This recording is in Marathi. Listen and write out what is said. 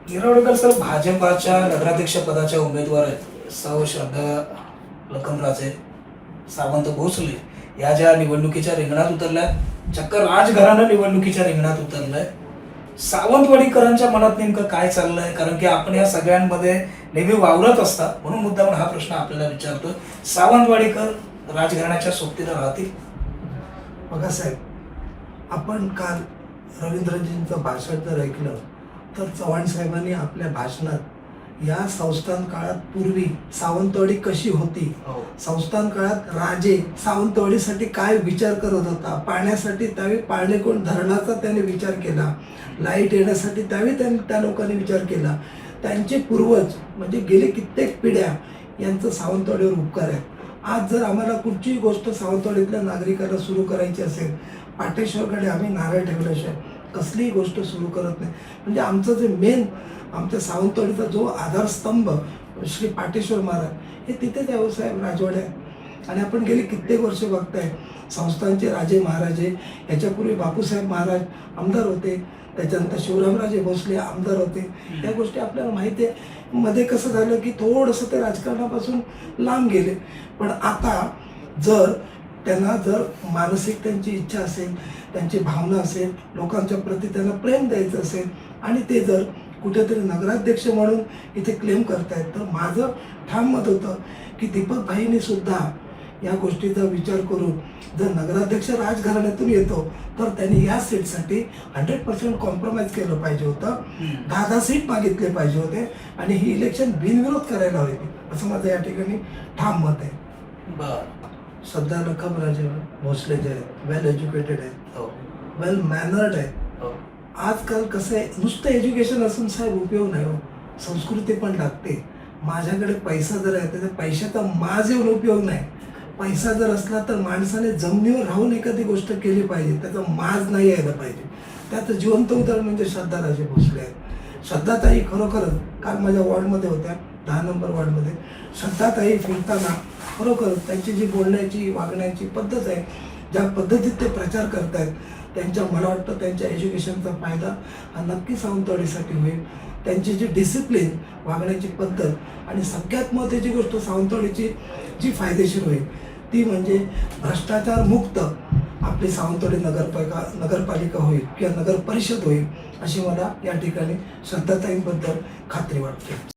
गिरवडकर सर भाजपाच्या नगराध्यक्ष पदाच्या उमेदवार आहेत. सौ श्रद्धा लखनराजे, सावंत भोसले या ज्या निवडणुकीच्या रिंगणात उतरल्या, चक्क राजघराणं निवडणुकीच्या रिंगणात उतरलंय. सावंतवाडीकरांच्या मनात नेमकं काय चाललंय? कारण की आपण या सगळ्यांमध्ये नेहमी वावरत असता, म्हणून मुद्दामून हा प्रश्न आपल्याला विचारतोय. सावंतवाडीकर राजघराण्याच्या सोबतीनं राहतील? बघा साहेब, आपण काल रवींद्रजींचं भाषण जर ऐकलं तर चव्हाण साहेबांनी आपल्या भाषणात या संस्थान काळात पूर्वी सावंतवाडी कशी होती, संस्थान काळात राजे सावंतवाडीसाठी काय विचार करत होता, पाण्यासाठी त्यावेळी पाळणेकोण धरणाचा त्याने विचार केला, लाईट येण्यासाठी त्यावेळी त्या लोकांनी विचार केला. त्यांचे पूर्वज म्हणजे गेले कित्येक पिढ्या यांचं सावंतवाडीवर उपकार आहे. आज जर आम्हाला कुठचीही गोष्ट सावंतवाडीतल्या नागरिकांना सुरू करायची असेल, पाटेश्वरकडे आम्ही नारळ ठेवल्याशिवाय कसलीही गोष्ट सुरू करत नाही. म्हणजे आमचं जे मेन आमच्या सावंतवाडीचा जो आधारस्तंभ श्री पाटेश्वर महाराज हे तिथेच आहे साहेब, राजवाडे आहे. आणि आपण गेली कित्येक वर्ष बघताय संस्थांचे राजे महाराजे. याच्यापूर्वी बापूसाहेब महाराज आमदार होते, त्याच्यानंतर शिवरामराजे भोसले आमदार होते. या गोष्टी आपल्याला माहिती आहे. मध्ये कसं झालं की थोडंसं ते राजकारणापासून लांब गेले. पण आता त्यांना जर मानसिक त्यांची इच्छा असेल, त्यांची भावना असेल, लोकांच्या प्रती त्यांना प्रेम द्यायचं असेल आणि ते जर कुठेतरी नगराध्यक्ष म्हणून इथे क्लेम करतायत, तर माझं ठाम मत होतं की दीपक भाईंनी सुद्धा या गोष्टीचा विचार करून जर नगराध्यक्ष राजघराण्यातून येतो तर त्यांनी या सीटसाठी 100% कॉम्प्रोमाइज केलं पाहिजे होतं. 10 सीट मागितले पाहिजे होते आणि ही इलेक्शन बिनविरोध करायला हवी असं माझं या ठिकाणी ठाम मत आहे. श्रद्धा लखनराजे भोसले जे आहेत वेल एज्युकेटेड आहेत, वेल मॅनर्ड आहेत. आजकाल कसं आहे, नुसतं एज्युकेशन असून साहेब उपयोग नाही हो, संस्कृती पण लागते. माझ्याकडे पैसा जर आहे तर पैशाचा माज येऊन उपयोग नाही. पैसा जर असला तर माणसाने जमिनीवर राहून एखादी गोष्ट केली पाहिजे, त्याचा माज नाही यायला पाहिजे. त्यात जिवंत उदाहरण म्हणजे श्रद्धाराजे भोसले आहेत. श्रद्धाताई खरोखरच काल माझ्या वॉर्डमध्ये होत्या, 10 नंबर वॉर्डमध्ये. श्रद्धाताई फिरताना खरोखर त्यांची जी बोलण्याची वागण्याची पद्धत आहे, ज्या पद्धतीत ते प्रचार करतायत, मला वाटतं त्यांच्या एज्युकेशनचा फायदा हा नक्की सावंतवाडीसाठी होईल. त्यांची जी डिसिप्लिन वागण्याची पद्धत आणि सगळ्यात महत्त्वाची गोष्ट सावंतवाडीची जी फायदेशीर होईल ती म्हणजे भ्रष्टाचार मुक्त आपली सावंतवाडी नगरपालिका होईल किंवा नगर परिषद होईल, अशी मला या ठिकाणी श्रद्धाताईंबद्दल खात्री वाटते.